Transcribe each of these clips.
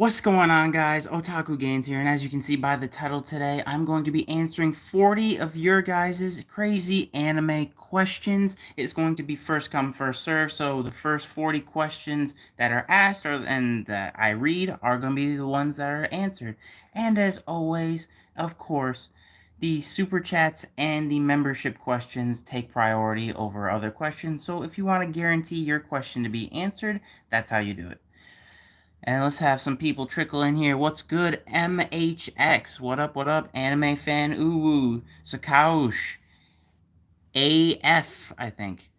What's going on, guys? Otaku Gains here, and as you can see by the title today, I'm going to be answering 40 of your guys' crazy anime questions. It's going to be first come, first serve, so the first 40 questions that are asked and that I read are going to be the ones that are answered. And as always, of course, the super chats and the membership questions take priority over other questions, so if you want to guarantee your question to be answered, that's how you do it. And let's have some people trickle in here. What's good? MHX. What up, what up? Anime fan Uwu. Sakaush. AF, I think.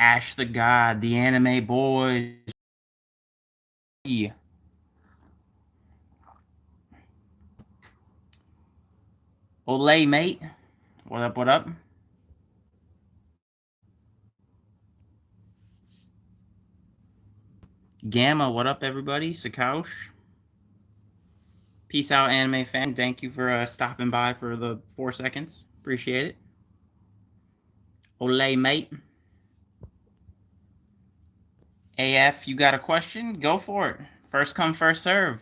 Ash the God. The Anime Boys. Olay, mate. What up, what up? Gamma, what up, everybody? Sakaush. Peace out, anime fan. Thank you for stopping by for the 4 seconds. Appreciate it. Olay, mate. AF, you got a question? Go for it. First come, first serve.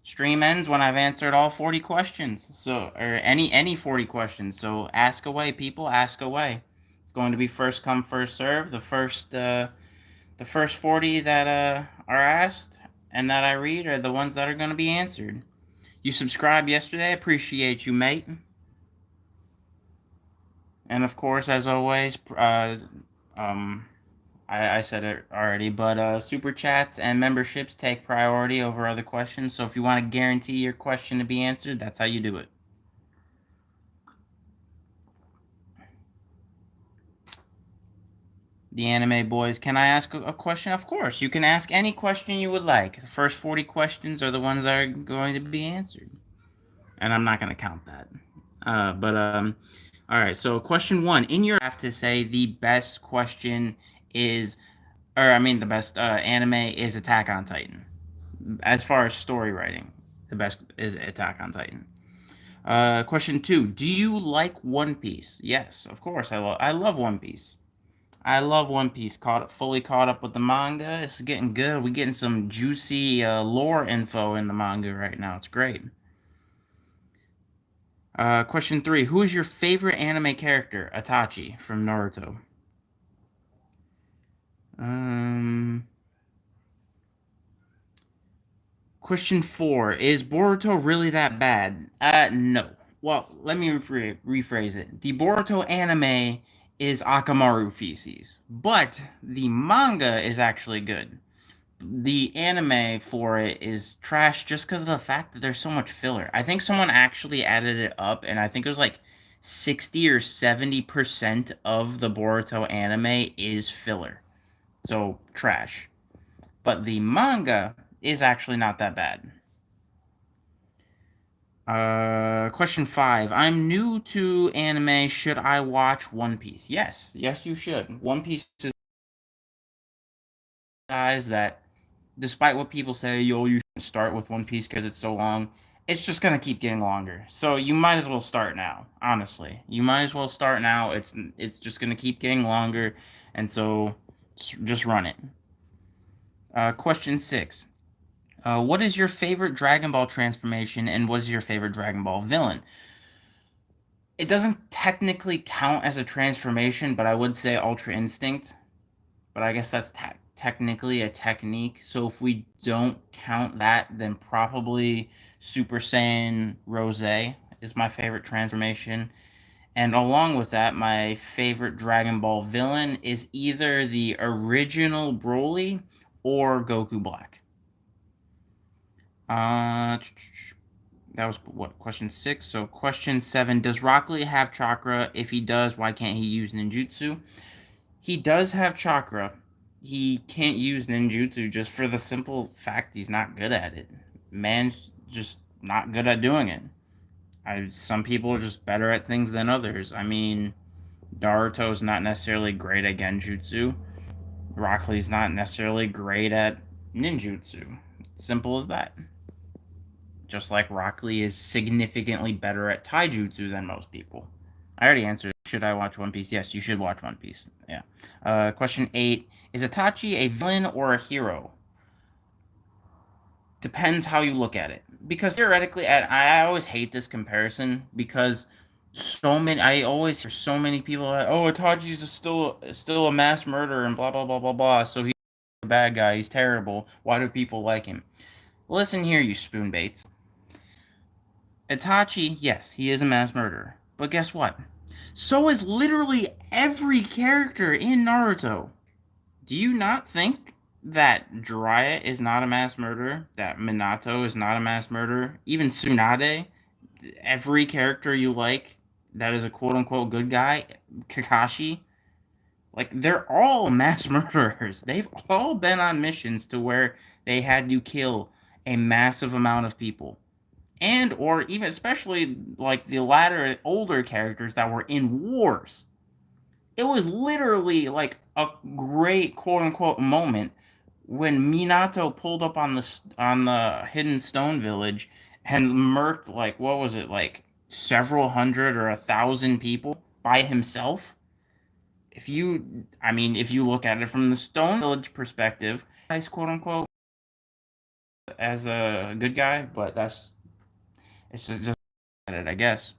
Stream ends when I've answered all 40 questions. So, or any 40 questions. So ask away, people. Ask away. It's going to be first come, first serve. The first 40 that are asked and that I read are the ones that are going to be answered. You subscribed yesterday. Appreciate you, mate. And of course, as always, I said it already, but super chats and memberships take priority over other questions. So if you want to guarantee your question to be answered, that's how you do it. The anime boys, can I ask a question? Of course, you can ask any question you would like. The first 40 questions are the ones that are going to be answered. And I'm not going to count that. All right, so question one. In your, I have to say the best question is, the best anime is Attack on Titan. As far as story writing, the best is Attack on Titan. Question two: do you like One Piece? Yes, of course. I love One Piece. I love One Piece. Fully caught up with the manga. It's getting good. We getting some juicy lore info in the manga right now. It's great. Question three: who is your favorite anime character? Itachi from Naruto. Um, Question four: is Boruto really that bad? No. Well, let me rephrase it. The Boruto anime is Akamaru feces, but the manga is actually good. The anime for it is trash just because of the fact that there's so much filler. I think someone actually added it up, and I think it was like 60 or 70% of the Boruto anime is filler. So, trash. But the manga is actually not that bad. Question five. I'm new to anime. Should I watch One Piece? Yes. Yes, you should. One Piece is guys that, despite what people say, yo, you should start with One Piece because it's so long. It's just gonna keep getting longer. So you might as well start now. Honestly, you might as well start now. It's just gonna keep getting longer, and so just run it. Question six. What is your favorite Dragon Ball transformation, and what is your favorite Dragon Ball villain? It doesn't technically count as a transformation, but I would say Ultra Instinct. But I guess that's technically a technique. So if we don't count that, then probably Super Saiyan Rose is my favorite transformation. And along with that, my favorite Dragon Ball villain is either the original Broly or Goku Black. That was what, question six? So question seven: does Rock Lee have chakra? If he does, why can't he use ninjutsu? He does have chakra. He can't use ninjutsu just for the simple fact he's not good at it. Man's just not good at doing it. Some people are just better at things than others. I mean, Naruto's not necessarily great at genjutsu. Rock Lee's not necessarily great at ninjutsu. Simple as that. Just like Rock Lee is significantly better at taijutsu than most people. I already answered. Should I watch One Piece? Yes, you should watch One Piece. Yeah. Question eight: is Itachi a villain or a hero? Depends how you look at it. Because theoretically, and I always hate this comparison because so many, I always hear so many people like, oh, Itachi's still a mass murderer and blah blah blah blah blah. So he's a bad guy. He's terrible. Why do people like him? Listen here, you spoonbaits. Itachi, yes, he is a mass murderer. But guess what? So is literally every character in Naruto. Do you not think that Jiraiya is not a mass murderer? That Minato is not a mass murderer? Even Tsunade, every character you like that is a quote unquote good guy, Kakashi, like they're all mass murderers. They've all been on missions to where they had to kill a massive amount of people. And or even especially like the latter older characters that were in wars. It was literally like a great quote unquote moment when Minato pulled up on the hidden stone village and murked like what was it like several hundred or 1,000 people by himself. If you look at it from the stone village perspective, nice quote unquote as a good guy, but it's just it, I guess.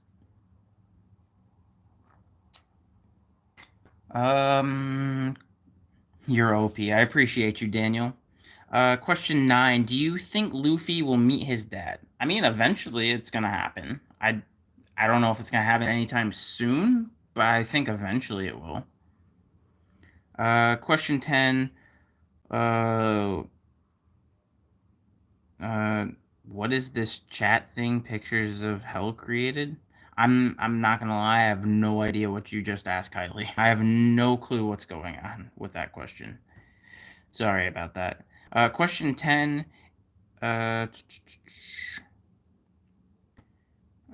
Um, you're OP. I appreciate you, Daniel. Question 9. Do you think Luffy will meet his dad? I mean, eventually it's gonna happen. I don't know if it's gonna happen anytime soon, but I think eventually it will. Question 10. Uh, uh, what is this chat thing? Pictures of hell created? I'm not gonna lie, I have no idea what you just asked, Kylie. I have no clue what's going on with that question. Sorry about that. Question 10. Uh,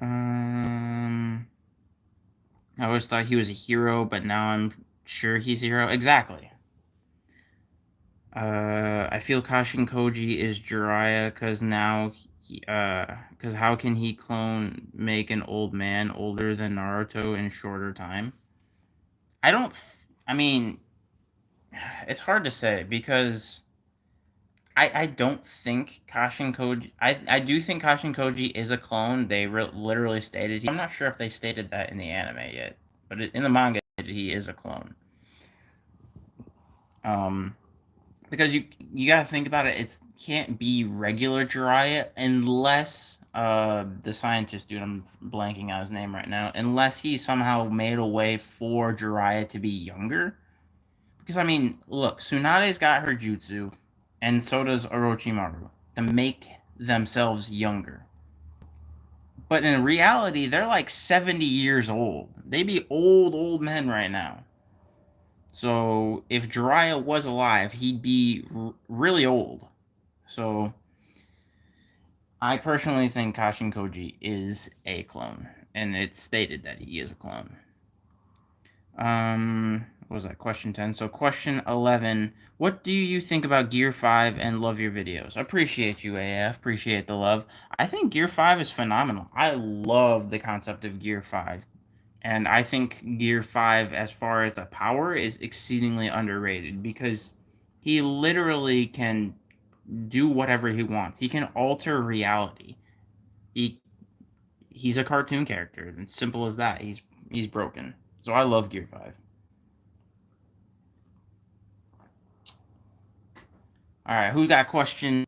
um, I always thought he was a hero, but now I'm sure he's a hero. Exactly. I feel Kashin Koji is Jiraiya because now, because how can he make an old man older than Naruto in shorter time? I don't. I mean, it's hard to say because I don't think Kashin Koji. I do think Kashin Koji is a clone. They literally stated. I'm not sure if they stated that in the anime yet, but in the manga, he is a clone. Um, because you gotta think about it. It can't be regular Jiraiya unless the scientist dude. I'm blanking on his name right now. Unless he somehow made a way for Jiraiya to be younger. Because I mean, look, Tsunade's got her jutsu, and so does Orochimaru to make themselves younger. But in reality, they're like 70 years old. They be old men right now. So if Jiraiya was alive, he'd be really old. So I personally think Kashin Koji is a clone, and it's stated that he is a clone. What was that? Question 10. So question 11. What do you think about Gear 5 and love your videos? Appreciate you, AF. Appreciate the love. I think Gear 5 is phenomenal. I love the concept of Gear 5. And I think Gear 5, as far as the power, is exceedingly underrated because he literally can do whatever he wants. He can alter reality. He's a cartoon character. It's simple as that. He's broken. So I love Gear 5. All right, who got question?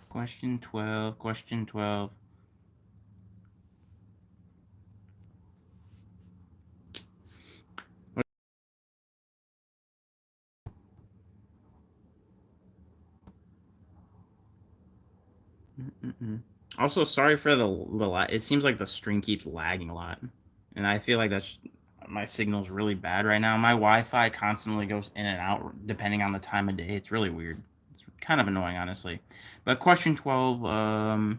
Question 12. Question 12. Also, sorry for the lag. It seems like the stream keeps lagging a lot, and I feel like that's my signal's really bad right now. My Wi-Fi constantly goes in and out depending on the time of day. It's really weird. It's kind of annoying, honestly. But question 12. I'm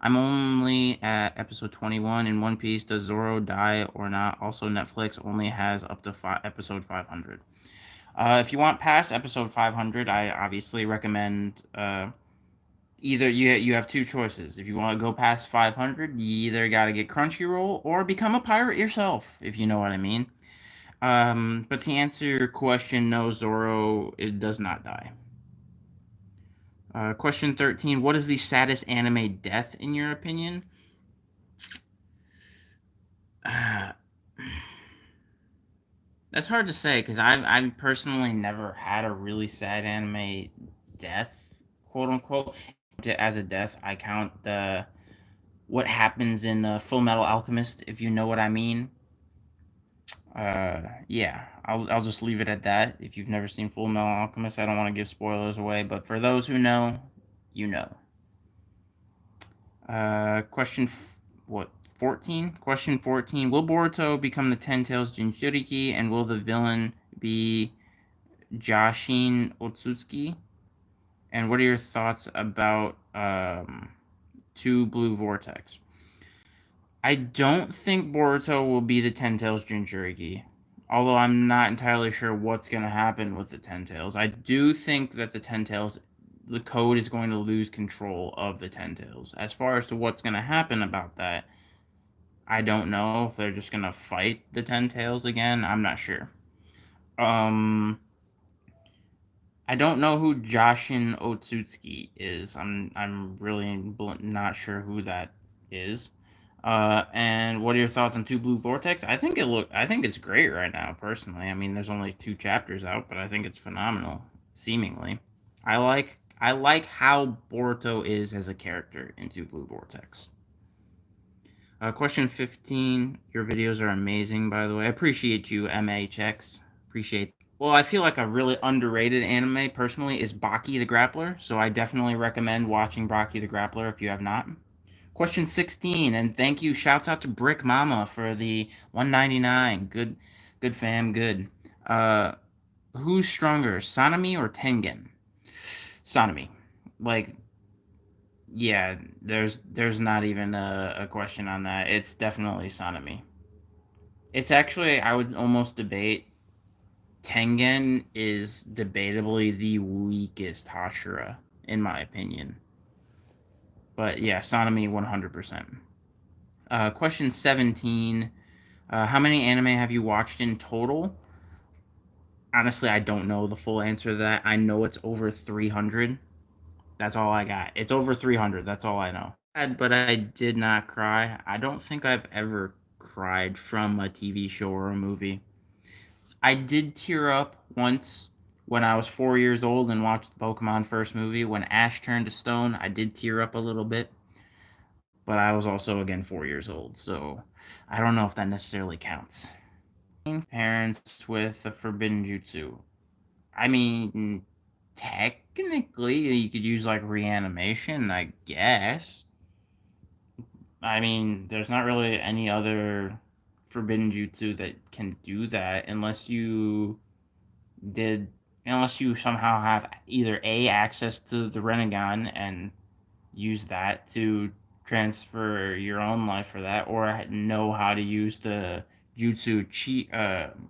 only at episode 21 in One Piece. Does Zoro die or not? Also, Netflix only has up to episode 500. If you want past episode 500, I obviously recommend either you have two choices. If you want to go past 500, you either got to get Crunchyroll or become a pirate yourself, if you know what I mean. But to answer your question, no, Zoro, it does not die. Question 13. What is the saddest anime death, in your opinion? Uh, that's hard to say because I've personally never had a really sad anime death, quote unquote. As a death, I count the what happens in Full Metal Alchemist, if you know what I mean. Yeah, I'll just leave it at that. If you've never seen Full Metal Alchemist, I don't want to give spoilers away, but for those who know, you know. Question what 14? Question 14. Will Boruto become the Ten Tails Jinchuriki, and will the villain be Jashin Otsutsuki? And what are your thoughts about Two Blue Vortex? I don't think Boruto will be the Ten Tails Jinchuriki. Although I'm not entirely sure what's going to happen with the Ten Tails. I do think that the code is going to lose control of the Ten Tails. As far as to what's going to happen about that, I don't know if they're just going to fight the Ten Tails again. I'm not sure. Um, I don't know who Joshin Otsutsuki is. I'm really not sure who that is. And what are your thoughts on Two Blue Vortex? I think it's great right now, personally. I mean, there's only 2 chapters out, but I think it's phenomenal, seemingly. I like how Boruto is as a character in Two Blue Vortex. Question 15. Your videos are amazing, by the way. I appreciate you, MHX. Appreciate. Well, I feel like a really underrated anime, personally, is Baki the Grappler. So I definitely recommend watching Baki the Grappler if you have not. Question 16, and thank you. Shouts out to Brick Mama for the 199. Good fam, good. Uh, who's stronger, Sanemi or Tengen? Sanemi. Like, yeah, there's not even a question on that. It's definitely Sanemi. It's actually, I would almost debate Tengen is debatably the weakest Hashira, in my opinion. But yeah, Sanemi 100%. Question 17. How many anime have you watched in total? Honestly, I don't know the full answer to that. I know it's over 300. That's all I got. It's over 300. That's all I know. But I did not cry. I don't think I've ever cried from a TV show or a movie. I did tear up once when I was 4 years old and watched the Pokemon first movie. When Ash turned to stone, I did tear up a little bit. But I was also, again, 4 years old. So I don't know if that necessarily counts. Parents with a forbidden jutsu. I mean, technically, you could use like reanimation, I guess. I mean, there's not really any other forbidden jutsu that can do that did, unless you somehow have either A, access to the Renegon and use that to transfer your own life for that, or know how to use the jutsu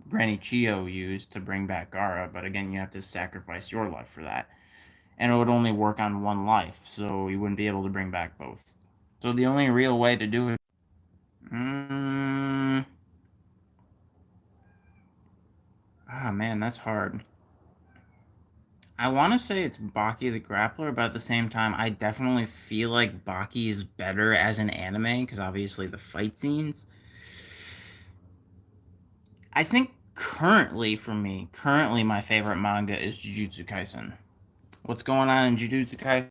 Granny Chio used to bring back Gara. But again, you have to sacrifice your life for that, and it would only work on one life, so you wouldn't be able to bring back both. So the only real way to do it. Ah, man, that's hard. I want to say it's Baki the Grappler, but at the same time, I definitely feel like Baki is better as an anime because obviously the fight scenes. I think currently my favorite manga is Jujutsu Kaisen. What's going on in Jujutsu Kaisen?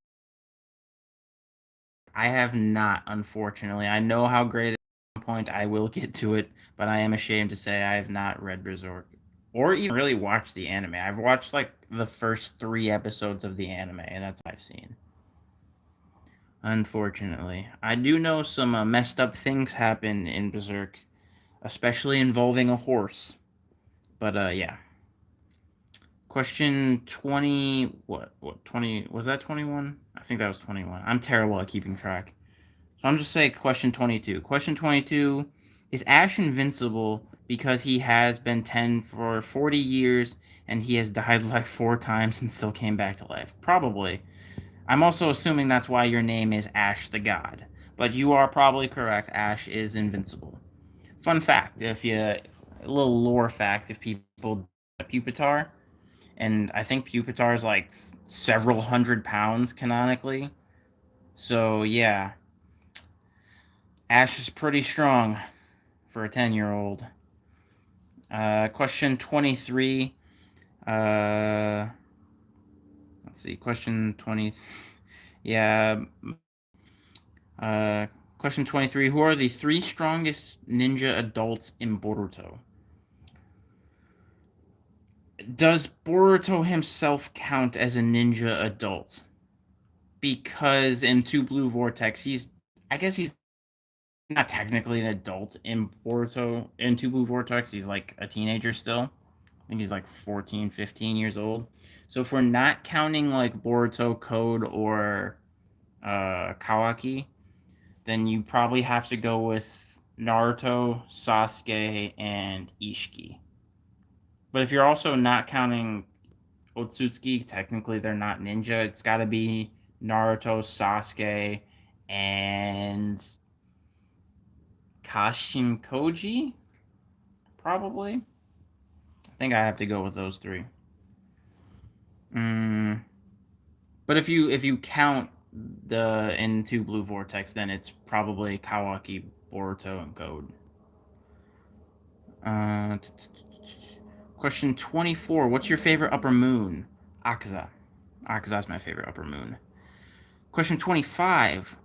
I have not, unfortunately. I know how great it is. At some point I will get to it, but I am ashamed to say I have not read Berserk or even really watched the anime. I've watched like the first 3 episodes of the anime, and that's what I've seen. Unfortunately, I do know some messed up things happen in Berserk, especially involving a horse. But yeah. Question 20. What 20? Was that 21? I think that was 21. I'm terrible at keeping track. So I'm just saying question 22. Question 22, is Ash invincible because he has been 10 for 40 years and he has died like 4 times and still came back to life? Probably. I'm also assuming that's why your name is Ash the God. But you are probably correct. Ash is invincible. Fun fact, if you A little lore fact if people Pupitar, and I think Pupitar is like several hundred pounds canonically. So yeah, Ash is pretty strong for a 10-year-old. Question 23. Uh, let's see. Question 20. Yeah. Uh, Question 23. Who are the three strongest ninja adults in Boruto? Does Boruto himself count as a ninja adult? Because in Two Blue Vortex, I guess he's not technically an adult in Boruto. In Two Blue Vortex, he's like a teenager still. I think he's like 14, 15 years old. So if we're not counting like Boruto, Code, or Kawaki, then you probably have to go with Naruto, Sasuke, and Ishiki. But if you're also not counting Otsutsuki, technically they're not ninja. It's got to be Naruto, Sasuke, and Kashin Koji, probably. I think I have to go with those three. Mm, but if you count the into Blue Vortex, then it's probably Kawaki, Boruto, and Code. Uh, Question 24. What's your favorite upper moon? Akaza. Akaza's my favorite upper moon. Question 25.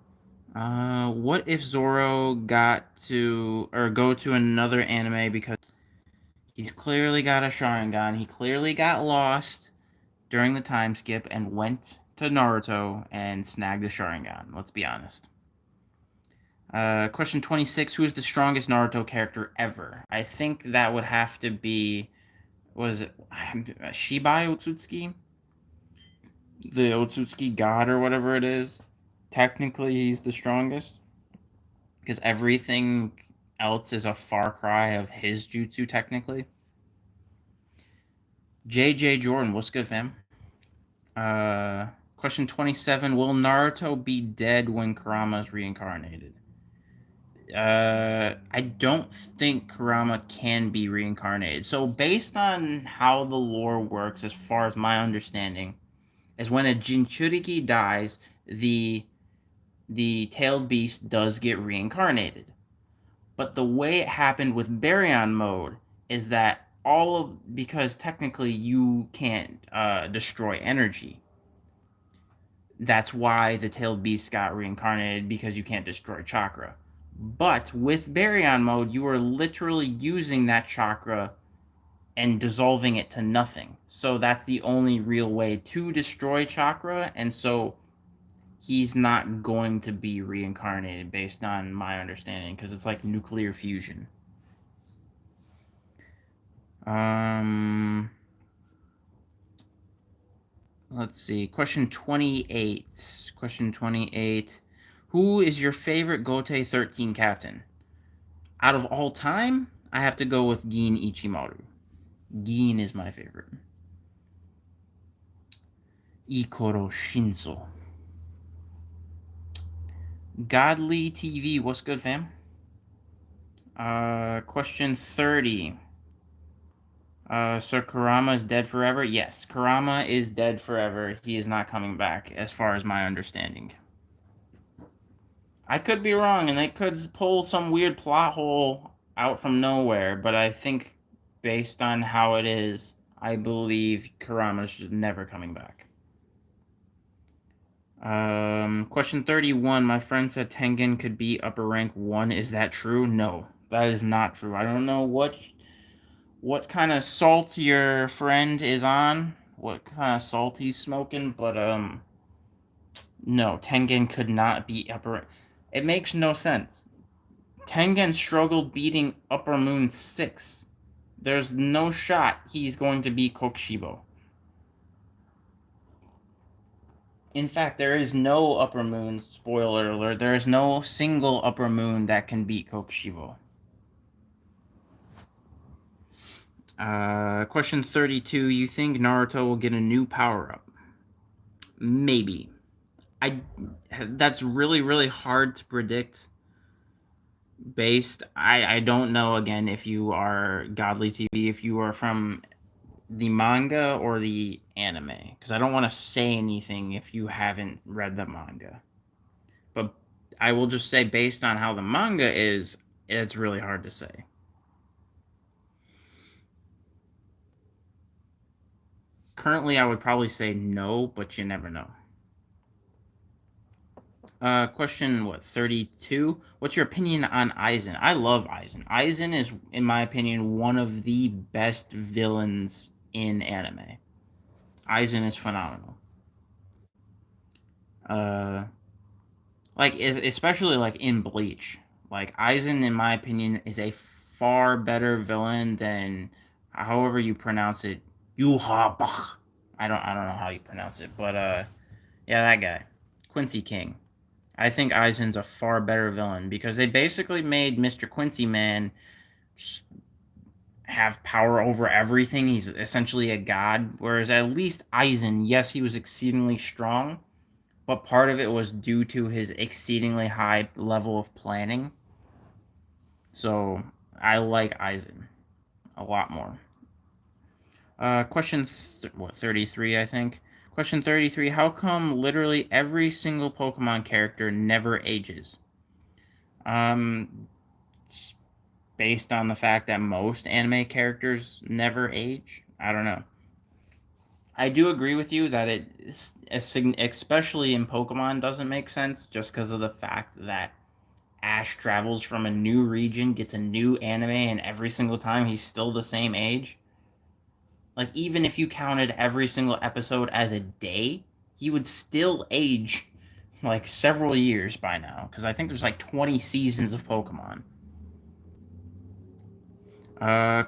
What if Zoro got to or go to another anime because he's clearly got a Sharingan? He clearly got lost during the time skip and went to Naruto and snagged a Sharingan. Let's be honest. Question 26. Who is the strongest Naruto character ever? I think that would have to be. Was it Shibai Otsutsuki? The Otsutsuki god or whatever it is. Technically, he's the strongest. Because everything else is a far cry of his jutsu, technically. JJ Jordan, what's good, fam? Uh, Question 27. Will Naruto be dead when Kurama is reincarnated? I don't think Kurama can be reincarnated. So, based on how the lore works, as far as my understanding, is when a Jinchuriki dies, the tailed beast does get reincarnated. But the way it happened with Baryon mode is that because technically you can't destroy energy. That's why the tailed beast got reincarnated, because you can't destroy chakra. But with Baryon mode, you are literally using that chakra and dissolving it to nothing. So that's the only real way to destroy chakra, and so he's not going to be reincarnated based on my understanding, because it's like nuclear fusion. Um, let's see. Question 28. Question 28. Who is your favorite Gote 13 captain? Out of all time, I have to go with Gin Ichimaru. Gin is my favorite. Ikoro Shinzo. Godly TV, what's good, fam? Question 30. So Kurama is dead forever? Yes, Kurama is dead forever. He is not coming back, as far as my understanding. I could be wrong, and they could pull some weird plot hole out from nowhere, but I think based on how it is, I believe Kurama is never coming back. Question 31. My friend said Tengen could be upper rank 1. Is that true? No, that is not true. I don't know what kind of salt your friend is on, what kind of salt he's smoking, but no, Tengen could not be upper. It makes no sense. Tengen struggled beating Upper Moon 6. There's no shot he's going to beat Kokushibo. In fact, there is no Upper Moon, spoiler alert, there is no single Upper Moon that can beat Kokushibo. Question 32. You think Naruto will get a new power-up? Maybe. That's really, really hard to predict, Based, I don't know again if you are Godly TV, if you are from the manga or the anime, because I don't want to say anything if you haven't read the manga. But I will just say, based on how the manga is, it's really hard to say. Currently, I would probably say no, but you never know. Question what 32? What's your opinion on Aizen? I love Aizen. Aizen is, in my opinion, one of the best villains in anime. Aizen is phenomenal. Uh, like especially like in Bleach. Like Aizen, in my opinion, is a far better villain than however you pronounce it. Yuha. I don't know how you pronounce it, but yeah, that guy, Quincy King. I think Aizen's a far better villain because they basically made Mr. Quincy Man just have power over everything. He's essentially a god, whereas at least Aizen, yes, he was exceedingly strong, but part of it was due to his exceedingly high level of planning. So I like Aizen a lot more. Question 33, I think. Question 33: how come literally every single Pokemon character never ages? Um, based on the fact that most anime characters never age. I don't know. I do agree with you that it, especially in Pokemon, doesn't make sense just because of the fact that Ash travels from a new region, gets a new anime, and every single time he's still the same age. Like, even if you counted every single episode as a day, he would still age like several years by now, because I think there's like 20 seasons of Pokemon.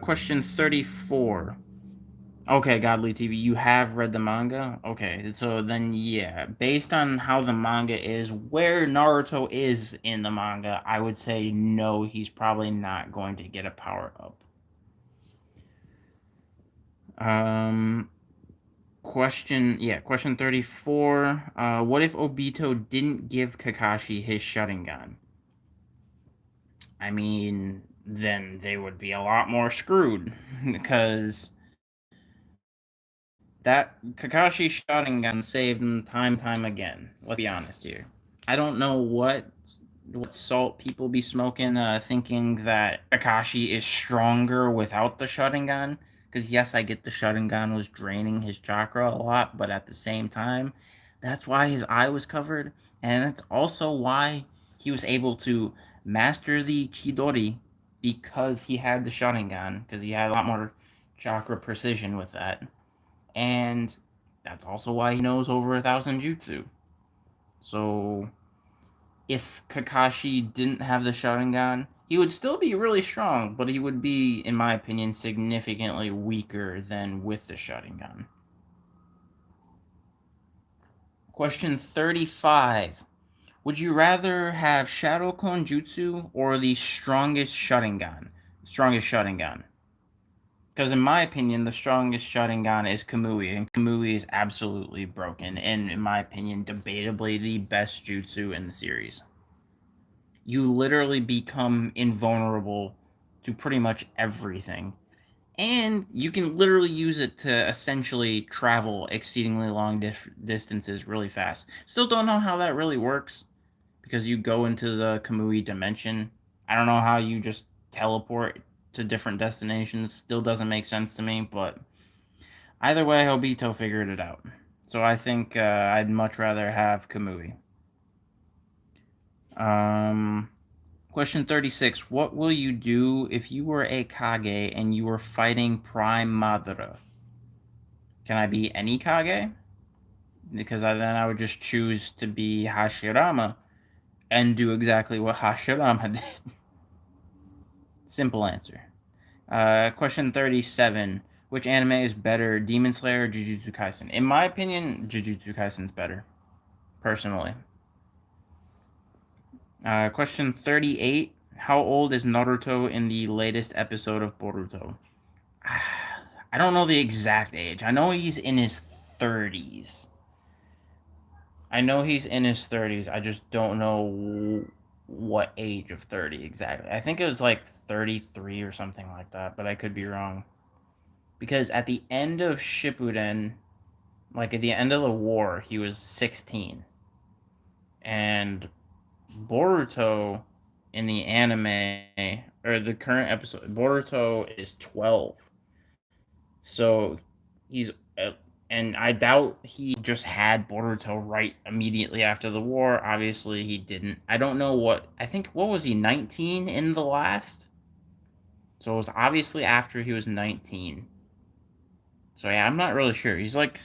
Question 34. Okay, Godly TV, you have read the manga? Okay, so then yeah, based on how the manga is, where Naruto is in the manga, I would say no, he's probably not going to get a power up. Um question 34. What if Obito didn't give Kakashi his Sharingan? I mean, then they would be a lot more screwed because that Kakashi Sharingan saved him time and time again. Let's be honest here. I don't know what salt people be smoking, thinking that Kakashi is stronger without the Sharingan. Because yes, I get the Sharingan was draining his chakra a lot, but at the same time, that's why his eye was covered, and that's also why he was able to master the Chidori because he had the Sharingan, because he had a lot more chakra precision with that, and that's also why he knows over 1,000 jutsu. So if Kakashi didn't have the Sharingan, he would still be really strong, but he would be, in my opinion, significantly weaker than with the Sharingan. Question 35. Would you rather have Shadow Clone Jutsu or the strongest Sharingan? Strongest Sharingan. Because in my opinion, the strongest Sharingan is Kamui, and Kamui is absolutely broken, and in my opinion, debatably the best jutsu in the series. You literally become invulnerable to pretty much everything. And you can literally use it to essentially travel exceedingly long distances really fast. Still don't know how that really works because you go into the Kamui dimension. I don't know how you just teleport to different destinations. Still doesn't make sense to me, but either way, Obito figured it out. So I think I'd much rather have Kamui. Um, Question 36. What will you do if you were a Kage and you were fighting Prime Madara? Can I be any Kage? Because then I would just choose to be Hashirama and do exactly what Hashirama did. Simple answer. Question 37. Which anime is better, Demon Slayer or Jujutsu Kaisen? In my opinion, Jujutsu Kaisen's better, personally. Question 38. How old is Naruto in the latest episode of Boruto? I don't know the exact age. I know he's in his 30s. I know he's in his 30s. I just don't know. what age of 30 exactly. I think it was like 33 or something like that, but I could be wrong. Because at the end of Shippuden, like at the end of the war, he was 16. And Boruto in the anime or the current episode, Boruto is 12. So he's and I doubt he just had Boruto right immediately after the war. Obviously, he didn't. I don't know what. I think what was he 19 in the last? So it was obviously after he was 19. So yeah, I'm not really sure. He's like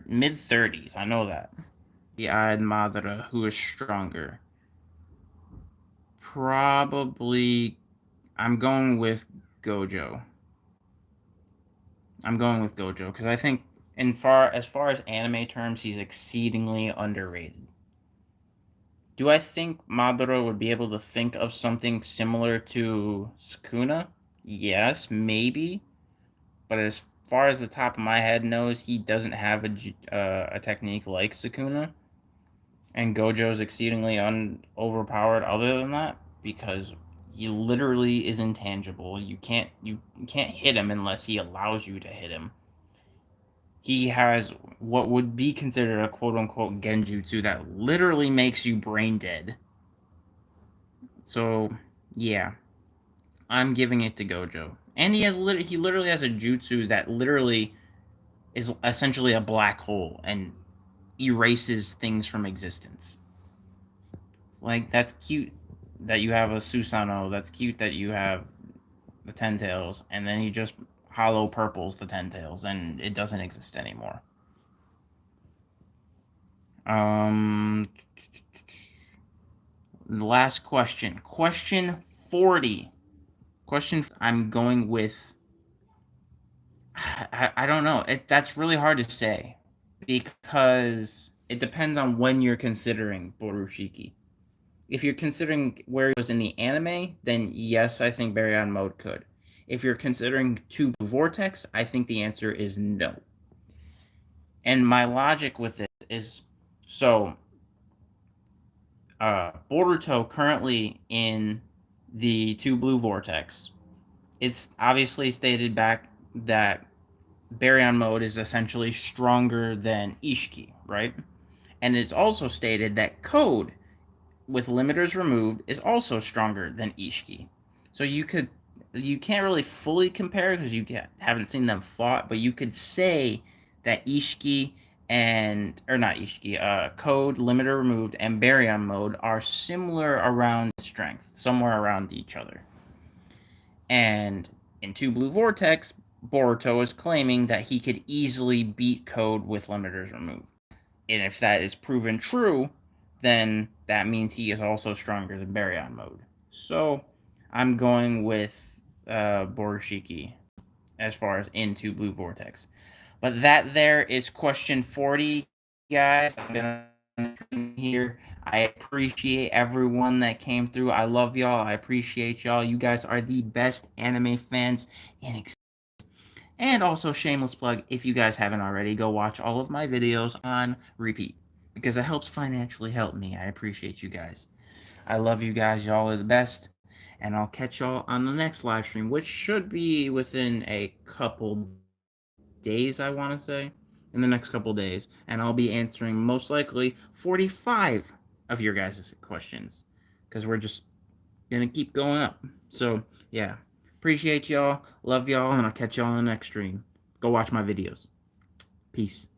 mid 30s. I know that. The eyed Madara, who is stronger? Probably. I'm going with Gojo. I'm going with Gojo because I think, as far as anime terms, he's exceedingly underrated. Do I think Madara would be able to think of something similar to Sukuna? Yes, maybe. But as far as the top of my head knows, he doesn't have a technique like Sukuna. And Gojo's exceedingly overpowered other than that because he literally is intangible. You can't hit him unless he allows you to hit him. He has what would be considered a quote unquote genjutsu that literally makes you brain dead. So, yeah, I'm giving it to Gojo. And he literally has a jutsu that literally is essentially a black hole and erases things from existence. Like that's cute that you have a Susanoo. That's cute that you have the Ten Tails, and then he just hollow purples the Ten Tails, and it doesn't exist anymore. Um, last question. Question 40. I'm going with. I don't know. That's really hard to say because it depends on when you're considering Borushiki. If you're considering where he was in the anime, then yes, I think Baryon Mode could. If you're considering Two Vortex, I think the answer is no. And my logic with it is so Boruto currently in the Two Blue Vortex. It's obviously stated back that Baryon Mode is essentially stronger than Ishiki, right? And it's also stated that Code with limiters removed is also stronger than Ishiki. So you can't really fully compare because haven't seen them fought, but you could say that Ishiki and or not Ishiki, Code limiter removed and Baryon Mode are similar around strength, somewhere around each other. And in Two Blue Vortex, Boruto is claiming that he could easily beat Code with limiters removed. And if that is proven true, then that means he is also stronger than Baryon Mode. So I'm going with Borishiki as far as into Blue Vortex. But that there is question 40, guys. I'm going to here. I appreciate everyone that came through. I love y'all. I appreciate y'all. You guys are the best anime fans in. And also, shameless plug, if you guys haven't already, go watch all of my videos on repeat because it helps financially help me. I appreciate you guys. I love you guys. Y'all are the best. And I'll catch y'all on the next live stream, which should be within a couple days, I want to say. In the next couple days. And I'll be answering most likely 45 of your guys' questions because we're just going to keep going up. So, yeah. Appreciate y'all. Love y'all. And I'll catch y'all on the next stream. Go watch my videos. Peace.